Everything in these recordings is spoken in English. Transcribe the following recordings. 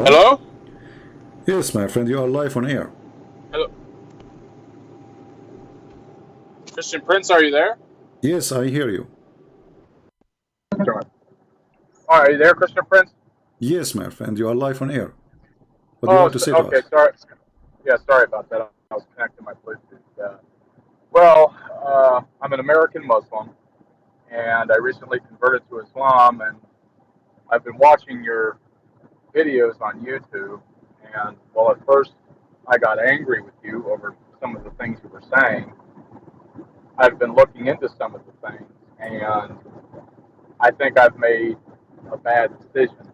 Hello? Hello? Yes, my friend, you are live on air. Hello. Christian Prince, are you there? Yes, I hear you. All right, are you there, Christian Prince? Yes, my friend, you are live on air. What do you Oh, want to say to okay, us? sorry. Yeah, sorry about that. I was connecting my Bluetooth. I'm an American Muslim, and I recently converted to Islam, and I've been watching your videos on YouTube, and well, at first I got angry with you over some of the things you were saying. I've been looking into some of the things, and I think I've made a bad decision,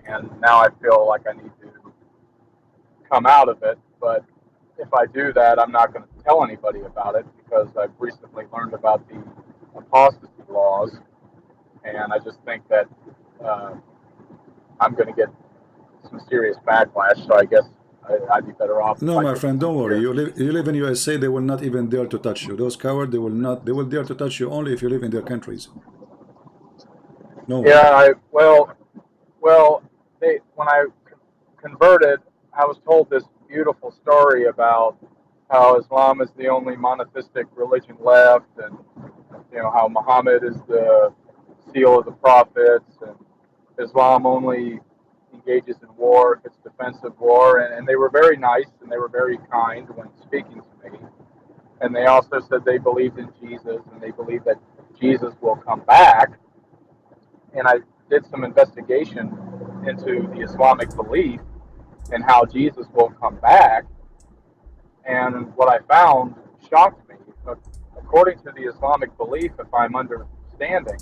and now I feel like I need to come out of it. But if I do that, I'm not going to tell anybody about it because I've recently learned about the apostasy laws, and I just think that I'm going to get some serious backlash. So I guess I'd be better off if No, I my just friend, don't worry. here. You live in USA, they will not even dare to touch you. Those cowards, they will dare to touch you only if you live in their countries. No way. Yeah, when I converted, I was told this beautiful story about how Islam is the only monotheistic religion left, and how Muhammad is the seal of the prophets, and Islam only engages in war if it's defensive war, and they were very nice and they were very kind when speaking to me, and they also said they believed in Jesus and they believe that Jesus will come back, and I did some investigation into the Islamic belief and how Jesus will come back. And what I found shocked me. According to the Islamic belief, if I'm understanding,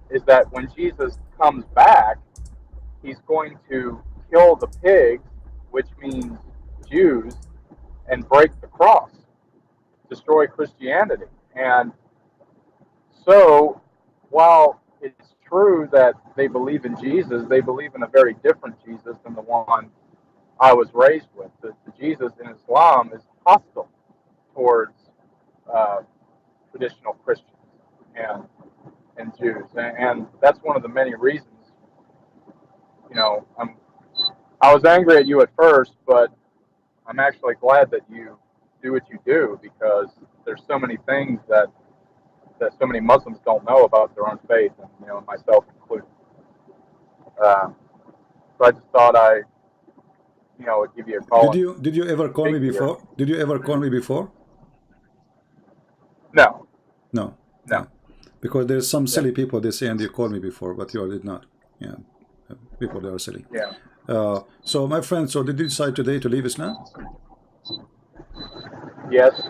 is that when Jesus comes back, he's going to kill the pigs, which means Jews, and break the cross, destroy Christianity. And so, while it's true that they believe in Jesus, they believe in a very different Jesus than the one I was raised with. The Jesus in Islam is hostile towards uh, traditional Christians and Jews, and that's one of the many reasons. I was angry at you at first, but I'm actually glad that you do what you do because there's so many things that so many Muslims don't know about their own faith, and myself included. So I just thought I would give you a call and Did you ever call me speak to you. before? Did you ever call me before? No, No. no. Yeah. Because there's some Yeah, silly people they say and you called me before, but you did not. Yeah. People that are silly. yeah. So my friend, so did you decide today to leave Islam? Yes,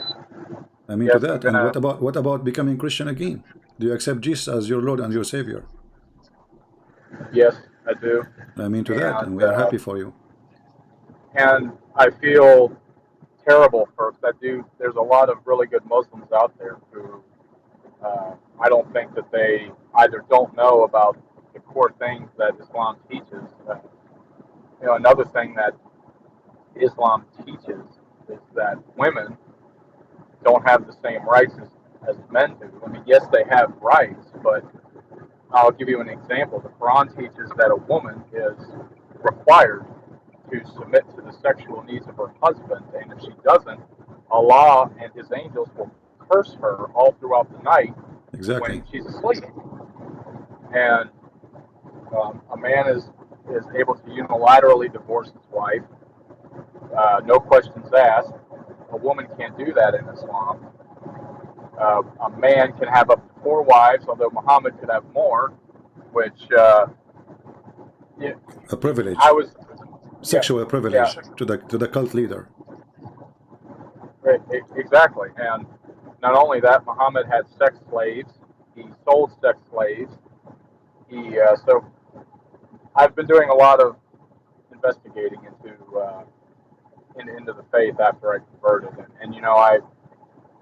I mean to yes. I'm that. And gonna. what about becoming Christian again? Do you accept Jesus as your Lord and your Savior? Yes, I do, I mean to that, and and we are happy for you. I feel terrible for that. There's a lot of really good Muslims out there who I don't think that they either don't know about the core things that Islam teaches. Another thing that Islam teaches is that women don't have the same rights as men do. I mean, yes, they have rights, but I'll give you an example. The Quran teaches that a woman is required to submit to the sexual needs of her husband, and if she doesn't, Allah and His angels will curse her all throughout the night when Exactly. she's asleep. And a man is able to unilaterally divorce his wife, no questions asked. A woman can't do that in Islam. A man can have up to 4 wives, although Muhammad could have more, which yeah, A privilege, I was, yeah, sexual yeah, privilege to the cult leader. exactly. And not only that, Muhammad had sex slaves. He sold sex slaves. So I've been doing a lot of investigating into the faith after I converted, and I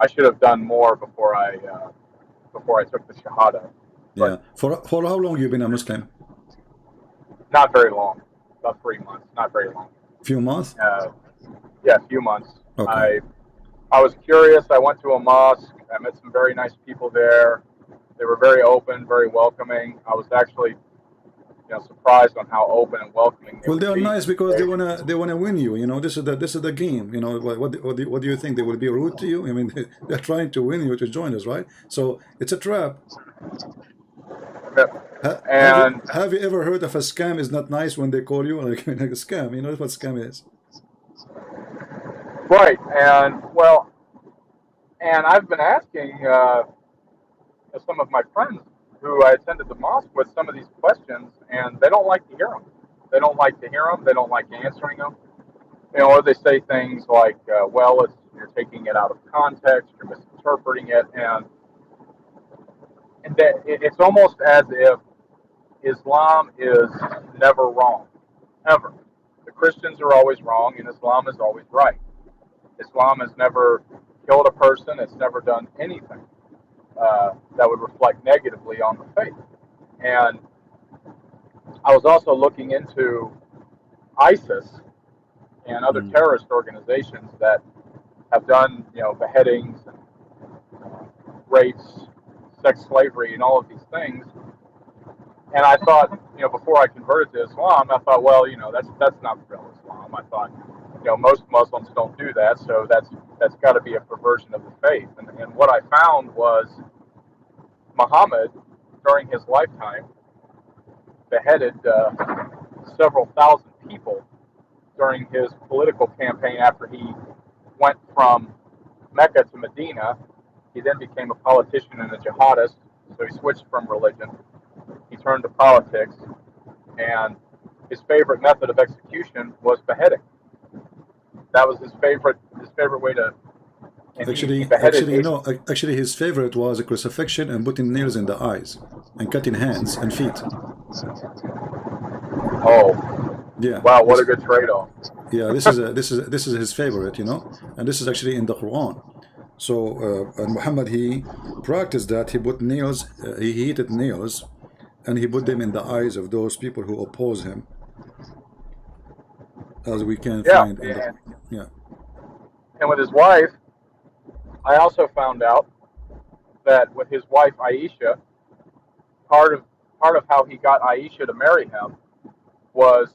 should have done more before I took the Shahada, Yeah. but For how long you been a Muslim? not very long, about 3 months, not very long. Few months? Yeah, a few months. Okay. I was curious. I went to a mosque. I met some very nice people there. They were very open, very welcoming. I was actually surprised on how open and welcoming they Well, they would are be. nice because they wanna win you. You know, this is the game. You know, what do you think they will be rude to you? I mean, they're trying to win you to join us, right? So it's a trap. Ha, have you And have you ever heard of a scam is not nice when they call you like, like a scam? You know what scam is? right, and well, and I've been asking some of my friends who I attended the mosque with some of these questions, and they don't like to hear them. They don't like to hear them. They don't like answering them. Or they say things like, "Well, you're taking it out of context. You're misinterpreting it," and that it's almost as if Islam is never wrong, ever. The Christians are always wrong, and Islam is always right. Islam has never killed a person. It's never done anything that would reflect negatively on the faith. And I was also looking into ISIS and other Mm. terrorist organizations that have done, beheadings, and, rapes, sex slavery, and all of these things. And I thought, before I converted to Islam, I thought, well, that's not real Islam. I thought, most Muslims don't do that, so that's got to be a perversion of the faith. And what I found was Muhammad, during his lifetime, beheaded several thousand people during his political campaign after he went from Mecca to Medina. He then became a politician and a jihadist, so he switched from religion. He turned to politics, and his favorite method of execution was beheading. That was his favorite way to. And he beheaded. Actually, his favorite was a crucifixion and putting nails in the eyes and cutting hands and feet. Oh, Yeah. wow! What a good trade-off. Yeah, this is his favorite, and this is actually in the Quran. So and Muhammad, he practiced that. He put nails, he heated nails, and he put them in the eyes of those people who oppose him, as we can Yeah, find in the yeah. and with his wife, I also found out that with his wife Aisha, part of how he got Aisha to marry him was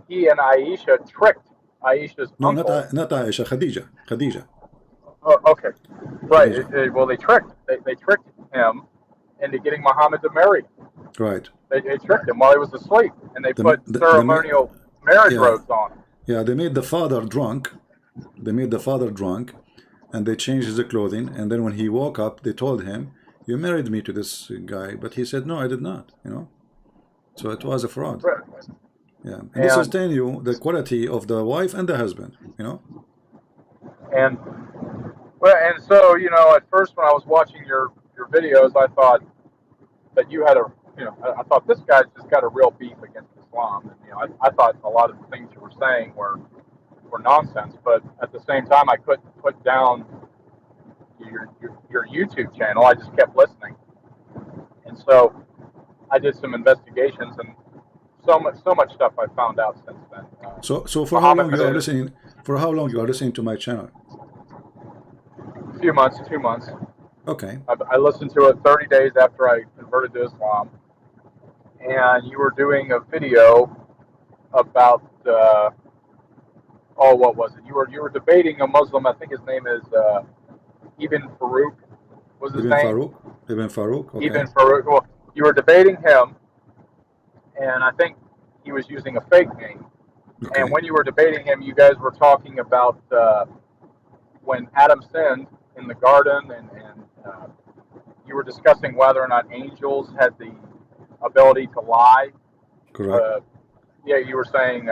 he and Aisha tricked Aisha's No, uncle. not Aisha, Khadija. Oh, okay, right. Khadija. Well, they tricked him into getting Muhammad to marry him. Right. They tricked him while he was asleep, and they The, put the ceremonial marriage yeah, robes on him. yeah. They made the father drunk. They made the father drunk, and they changed his clothing. And then when he woke up, they told him, "You married me to this guy," but he said, "No, I did not." So it was a fraud. Right. Yeah, and this is telling you the quality of the wife and the husband. And well, and so at first when I was watching your videos, I thought that you had I thought this guy's just got a real beef against Islam, and I thought a lot of the things you were saying were nonsense. But at the same time, I couldn't put down your YouTube channel. I just kept listening, and so I did some investigations, and so much stuff I found out since then. So for how long you are listening? For how long you are listening to my channel? A few months, 2 months. Okay. I listened to it 30 days after I converted to Islam, and you were doing a video about what was it? You were debating a Muslim. I think his name is Ibn Farouk. Was his name? Ibn Farouk. Okay. Ibn Farouk. Well, you were debating him, and I think he was using a fake name. Okay. And when you were debating him, you guys were talking about when Adam sinned in the garden, and you were discussing whether or not angels had the ability to lie. Correct. Yeah, you were saying,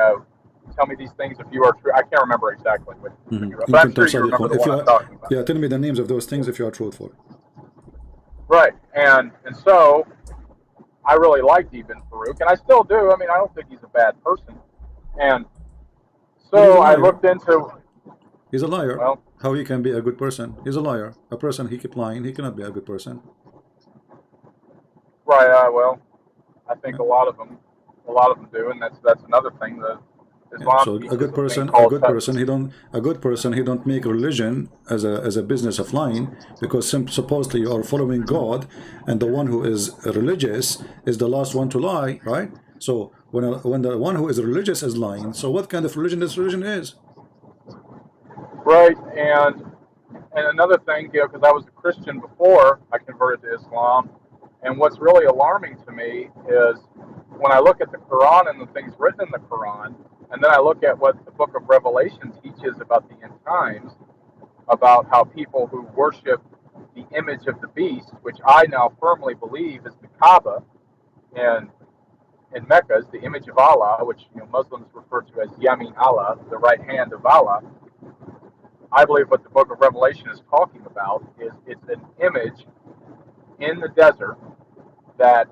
tell me these things if you are true. I can't remember exactly what you were, but I'm sure you remember the one I'm talking about. Yeah, tell me the names of those things if you are truthful. Right, and so I really liked Ibn Farouk, and I still do. I mean, I don't think he's a bad person. And so I looked into... He's a liar. Well, how he can be a good person? He's a liar. A person, he keep lying. He cannot be a good person. Right. Well, I think a lot of them do, and that's another thing. Yeah. Islam So teaches a thing called a good person, he don't make religion as a business of lying, because supposedly you are following God, and the one who is religious is the last one to lie, right? So when the one who is religious is lying, so what kind of religion this religion is? right. And another thing, because I was a Christian before I converted to Islam, and what's really alarming to me is when I look at the Quran and the things written in the Quran, and then I look at what the book of Revelation teaches about the end times, about how people who worship the image of the beast, which I now firmly believe is the Kaaba in Mecca, is the image of Allah, which Muslims refer to as Yamin Allah, the right hand of Allah. I believe what the book of Revelation is talking about is it's an image in the desert that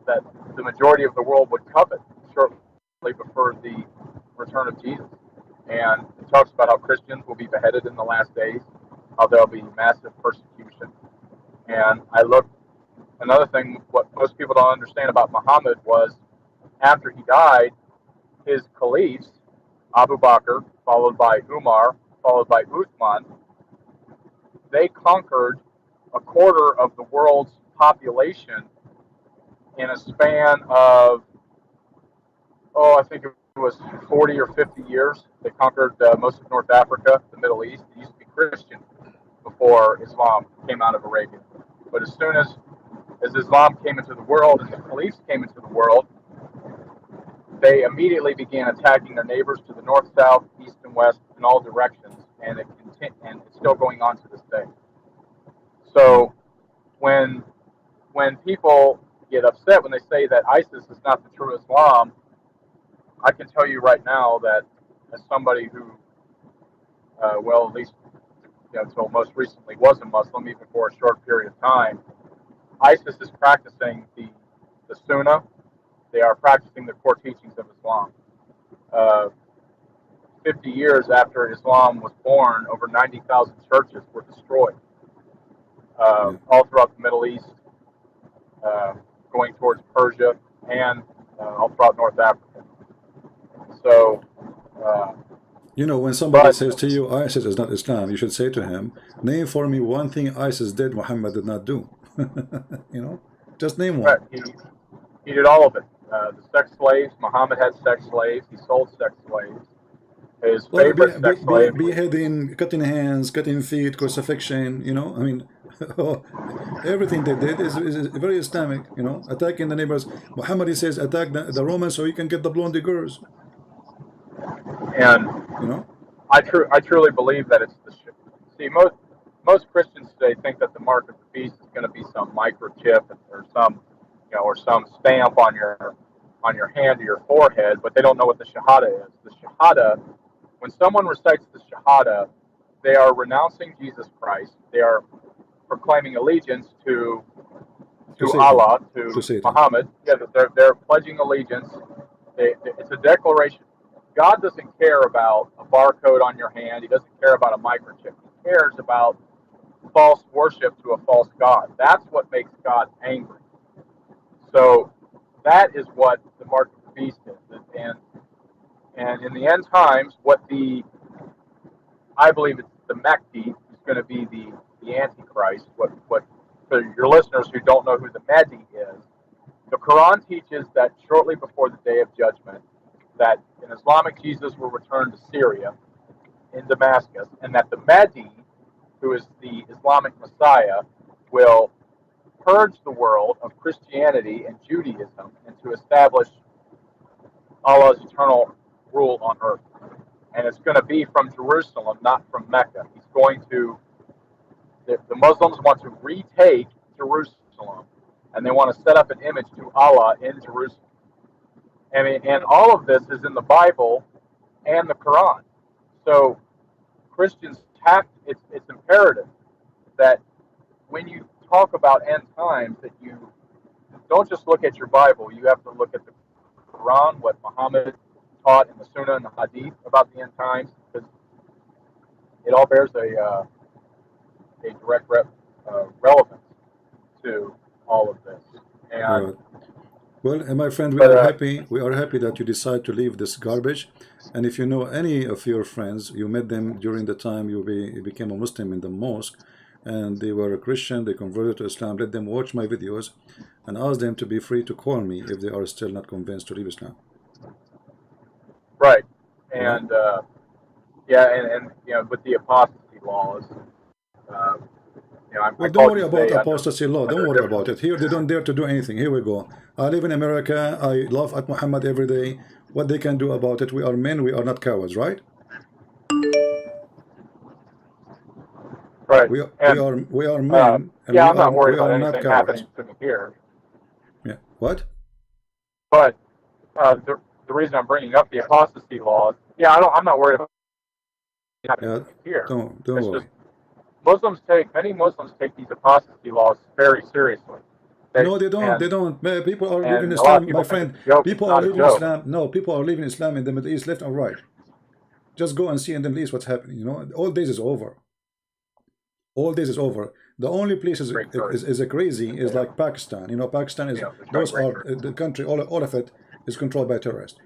that the majority of the world would covet shortly before the return of Jesus. And it talks about how Christians will be beheaded in the last days, how there'll be massive persecution. And I look, another thing, what most people don't understand about Muhammad was after he died, his caliphs, Abu Bakr, followed by Umar, followed by Uthman, they conquered a quarter of the world's population in a span of, I think it was 40 or 50 years. They conquered most of North Africa, the Middle East. It used to be Christian before Islam came out of Arabia. But as soon as Islam came into the world and the caliphs came into the world, they immediately began attacking their neighbors to the north, south, east, and west in all directions, and it's still going on to this day. So when people get upset when they say that ISIS is not the true Islam, I can tell you right now that as somebody who, at least until most recently was a Muslim, even for a short period of time, ISIS is practicing the Sunnah. They are practicing the core teachings of Islam. 50 years after Islam was born, over 90,000 churches were destroyed all throughout the Middle East, going towards Persia, and all throughout North Africa. So, When somebody says to you ISIS is not Islam, you should say to him, name for me one thing ISIS did Muhammad did not do. Just name one. He did all of it. The sex slaves, Muhammad had sex slaves. He sold sex slaves. His favorite sex slave. Beheading, cutting hands, cutting feet, crucifixion, I mean, everything they did is very Islamic, attacking the neighbors. Muhammad, he says, attack the Romans so you can get the blonde girls. And, I truly believe that it's most Christians today think that the mark of the beast is going to be some microchip or some stamp on your hand or your forehead, but they don't know what the Shahada is. The Shahada, when someone recites the Shahada, they are renouncing Jesus Christ. They are proclaiming allegiance to Allah, to Muhammad. Yeah, they're pledging allegiance. It's a declaration. God doesn't care about a barcode on your hand. He doesn't care about a microchip. He cares about false worship to a false God. That's what makes God angry. So that is what the mark of the beast is. And in the end times, I believe it's the Mahdi is going to be the Antichrist. What for your listeners who don't know who the Mahdi is, the Quran teaches that shortly before the Day of Judgment, that an Islamic Jesus will return to Syria in Damascus, and that the Mahdi, who is the Islamic Messiah, will purge the world of Christianity and Judaism and to establish Allah's eternal rule on earth. And it's going to be from Jerusalem, not from Mecca. The Muslims want to retake Jerusalem, and they want to set up an image to Allah in Jerusalem. And all of this is in the Bible and the Quran. So Christians it's imperative that when you talk about end times, that you don't just look at your Bible. You have to look at the Quran, what Muhammad taught in the Sunnah and the Hadith about the end times, because it all bears a direct relevance to all of this. And Well, my friend, we But are happy. We are happy that you decide to leave this garbage. And if you know any of your friends, you met them during the time you became a Muslim in the mosque, and they were a Christian, they converted to Islam, let them watch my videos and ask them to be free to call me if they are still not convinced to leave Islam. right, All right? and yeah, and you know, with the apostasy laws, uh, you know, I Well, don't called worry you about today apostasy law. Don't under a worry different. about it. Here, they don't dare to do anything. Here we go. I live in America. I laugh at Muhammad every day. What they can do about it? We are men. We are not cowards, right? Right, We and are men, and yeah, I'm not worried we about are not anything cowards. happening to me here, Yeah. What? but the reason I'm bringing up the apostasy laws, yeah, I'm not worried about anything happening Yeah. to me here. Don't It's just worry. Many Muslims take these apostasy laws very seriously. They No, they don't. They don't. People are leaving and a lot of Islam, my people think friend. it's a joke. It's People are not a leaving joke. Islam. No, people are leaving Islam in the Middle East, left and right. Just go and see in the Middle East what's happening. You know, all days is over. All this is over. The only place is crazy is like Pakistan. You know, Pakistan is those are the country. All of it is controlled by terrorists.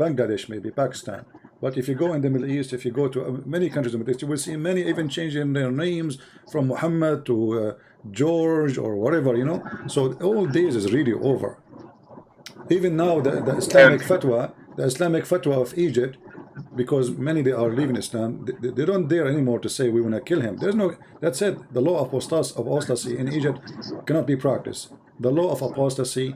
Bangladesh, maybe Pakistan. But if you go in the Middle East, if you go to many countries in the Middle East, you will see many even changing their names from Muhammad to George or whatever. You know, so all this is really over. Even now, the Islamic And fatwa, of Egypt, because many they are leaving Islam, they don't dare anymore to say we want to kill him. There's no. That's it. The law of apostasy in Egypt cannot be practiced. The law of apostasy,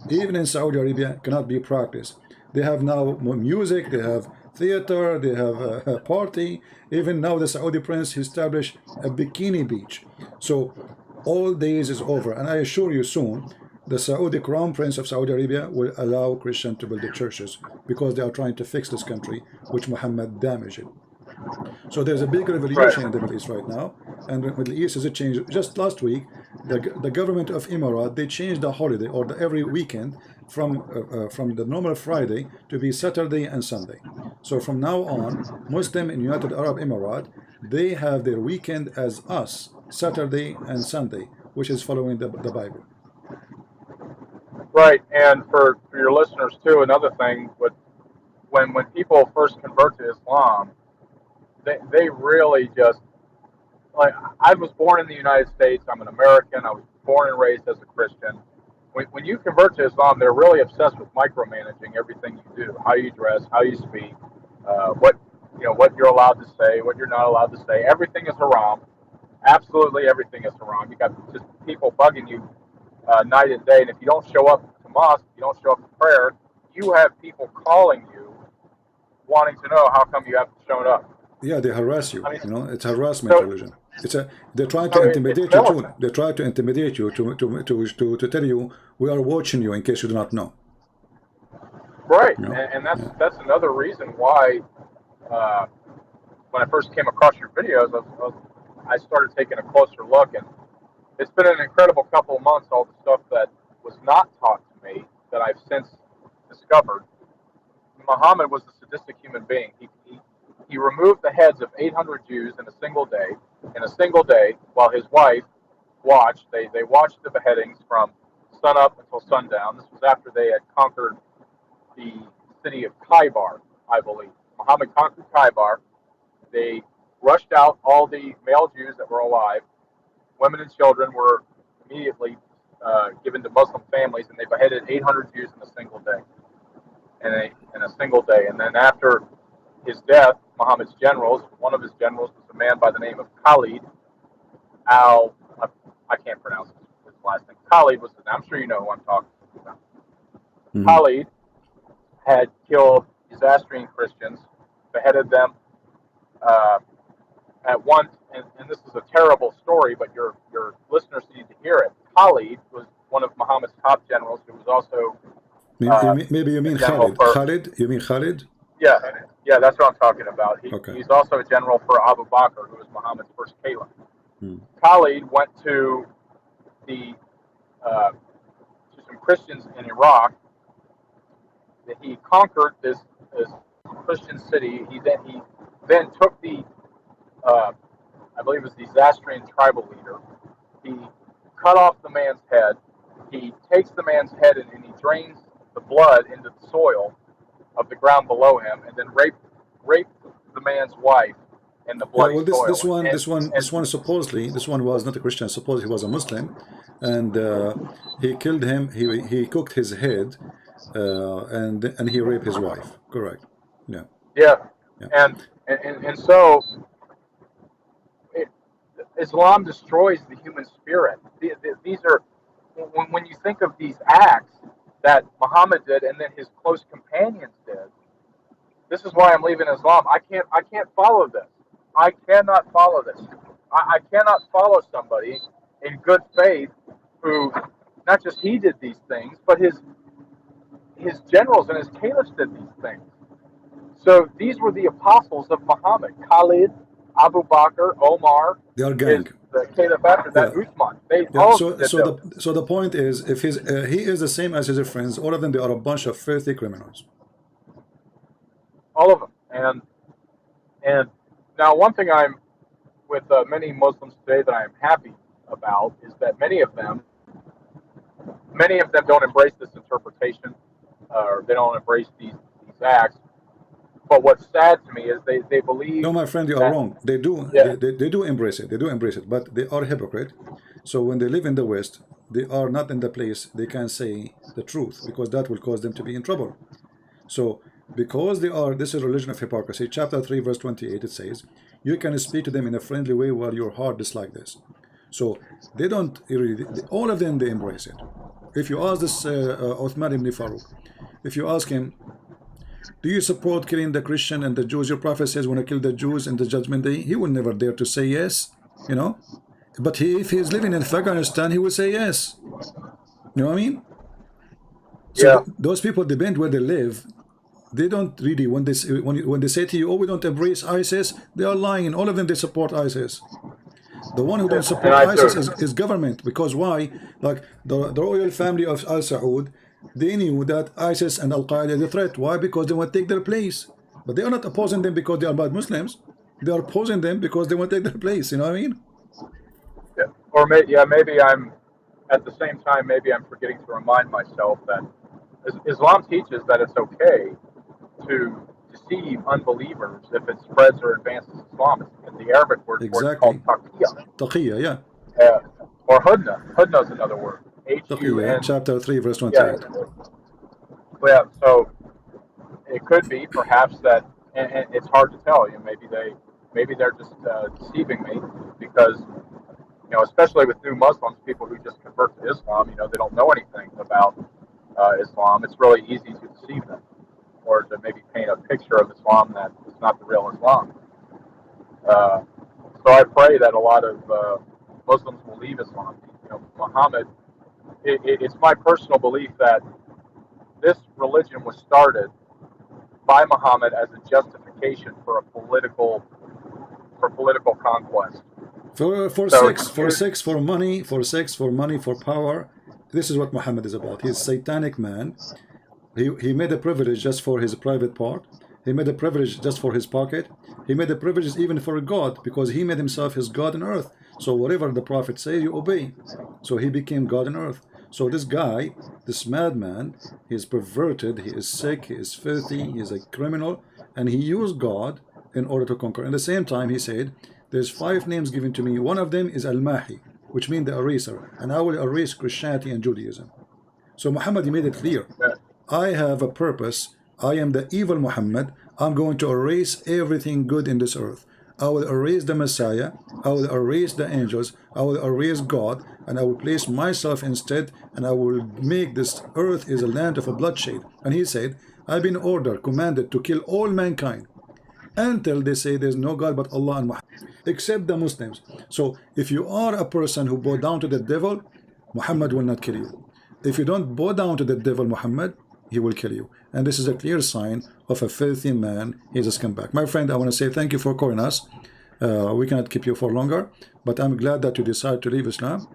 even in Saudi Arabia, cannot be practiced. They have now music, they have theater, they have a party. Even now, the Saudi prince established a bikini beach. So all days is over, and I assure you soon the Saudi Crown Prince of Saudi Arabia will allow Christians to build the churches because they are trying to fix this country, which Muhammad damaged it. So there's a big right, revolution in the Middle East right now, and the Middle East is a change. Just last week, the government of Emirat, they changed the holiday or every weekend from the normal Friday to be Saturday and Sunday. So from now on, Muslim in United Arab Emirates, they have their weekend as us, Saturday and Sunday, which is following the Bible. right. And for your listeners too, another thing with when people first convert to Islam, they really just like I was born in the United States. I'm an American. I was born and raised as a Christian. When you convert to Islam, they're really obsessed with micromanaging everything you do, how you dress, how you speak, what what you're allowed to say, what you're not allowed to say. Everything is haram. Absolutely everything is haram. You got just people bugging you night and day, and if you don't show up to mosque, you don't show up to prayer, you have people calling you wanting to know how come you haven't shown up. Yeah, they harass you. I mean, You know, it's harassment so religion. They're trying to so it's intimidate you too. militant. They try to intimidate you to tell you we are watching you in case you do not know. Right, You know? and Yeah. that's another reason why uh, when I first came across your videos, I started taking a closer look, and it's been an incredible couple of months. All the stuff that was not taught to me that I've since discovered. Muhammad was a sadistic human being. He removed the heads of 800 Jews in a single day. In a single day, while his wife watched, they watched the beheadings from sunup until sundown. This was after they had conquered the city of Khaybar, I believe. Muhammad conquered Khaybar. They rushed out all the male Jews that were alive. Women and children were immediately given to Muslim families, and they beheaded 800 Jews in a single day. In a single day, and then after his death, Muhammad's generals, one of his generals was a man by the name of Khalid al. I can't pronounce his last name. Khalid was the name. I'm sure you know who I'm talking about. Mm-hmm. Khalid had killed Zoroastrian Christians, beheaded them at once, and this is a terrible story, but your listeners need to hear it. Khalid was one of Muhammad's top generals, who was also Maybe you a mean general Khalid. for Khalid? You mean Khalid? yeah, yeah, that's what I'm talking about. Okay. He's also a general for Abu Bakr, who was Muhammad's first caliph. Hmm. Khalid went to the to some Christians in Iraq. That he conquered this Christian city. He then took the I believe it was the Zoroastrian tribal leader. He cut off the man's head. he takes the man's head and he drains the blood into the soil of the ground below him, and then raped the man's wife in the Yeah, bloody well, soil. this one supposedly, this one was not a Christian. Supposedly he was a Muslim, and he killed him. He cooked his head, and he raped his wife. Correct. Yeah. Yeah, Yeah. and so Islam destroys the human spirit. These are when you think of these acts that Muhammad did and then his close companions did. This is why I'm leaving Islam. I can't follow this. I cannot follow this. I cannot follow somebody in good faith who not just he did these things, but his generals and his caliphs did these things. So these were the apostles of Muhammad: Khalid, Abu Bakr, Omar. They are gang. The caliph after that, Yeah. Uthman. They Yeah. all So did so the point is, if he is the same as his friends, all of them, they are a bunch of filthy criminals. all of them. And now one thing I'm with many Muslims today that I am happy about is that many of them don't embrace this interpretation, or they don't embrace these acts. But what's sad to me is they believe. No, my friend, you are wrong. They do. Yeah. They do embrace it. They do embrace it, but they are hypocrite. So when they live in the West, they are not in the place they can say the truth, because that will cause them to be in trouble. So because they are, this is a religion of hypocrisy. Chapter 3, verse 28, it says, you can speak to them in a friendly way while your heart dislikes this. So they don't really, all of them, they embrace it. If you ask this Uthman ibn Farouk, if you ask him, do you support killing the Christian and the Jews? Your prophet says when I kill the Jews in the judgment day, he will never dare to say yes, you know. But if he is living in Afghanistan, he will say yes. You know what I mean? So Yeah. those people depend where they live. They don't really, when they say to you, oh, we don't embrace ISIS, they are lying. All of them, they support ISIS. The one who don't support ISIS is government. Because why? Like the royal family of Al Saud, they knew that ISIS and Al Qaeda is a threat. Why? Because they want to take their place. But they are not opposing them because they are bad Muslims. They are opposing them because they want to take their place. You know what I mean? Yeah. Or maybe I'm at the same time. Maybe I'm forgetting to remind myself that Islam teaches that it's okay to deceive unbelievers if it spreads or advances Islam. And the Arabic word for it is called taqiyya. Taqiyya, yeah. Or hudna. Hudna is another word. Taqiyya, chapter 3, verse 28. Yeah, so it could be perhaps that, and it's hard to tell. You know, maybe they're just deceiving me because, you know, especially with new Muslims, people who just convert to Islam, you know, they don't know anything about Islam. It's really easy to deceive them, or to maybe paint a picture of Islam that is not the real Islam. So I pray that a lot of Muslims will leave Islam. You know, Muhammad. It's my personal belief that this religion was started by Muhammad as a justification for political conquest. For money, for power. This is what Muhammad is about. He's a satanic man. He made a privilege just for his private part. He made a privilege just for his pocket. He made a privilege even for God, because he made himself his God on earth. So whatever the prophet say, you obey. So he became God on earth. So this guy, this madman, he is perverted, he is sick, he is filthy, he is a criminal, and he used God in order to conquer. At the same time, he said, there's 5 names given to me. One of them is Al-Mahi, which means the eraser, and I will erase Christianity and Judaism. So Muhammad, he made it clear. I have a purpose. I am the evil Muhammad. I'm going to erase everything good in this earth. I will erase the Messiah. I will erase the angels. I will erase God, and I will place myself instead, and I will make this earth is a land of a bloodshed. And he said, I've been commanded to kill all mankind until they say there's no God but Allah and Muhammad, except the Muslims. So if you are a person who bow down to the devil, Muhammad will not kill you. If you don't bow down to the devil Muhammad, he will kill you. And this is a clear sign of a filthy man. He's a scumbag. My friend, I want to say thank you for calling us. We cannot keep you for longer, but I'm glad that you decided to leave Islam.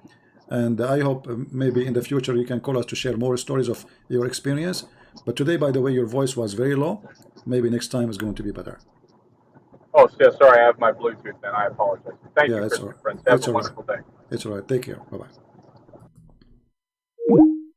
And I hope maybe in the future you can call us to share more stories of your experience. But today, by the way, your voice was very low. Maybe next time is going to be better. Oh, yeah, sorry, I have my Bluetooth then. I apologize. Thank you, Christian friends. Have a wonderful day. It's all right. Take care. Bye-bye.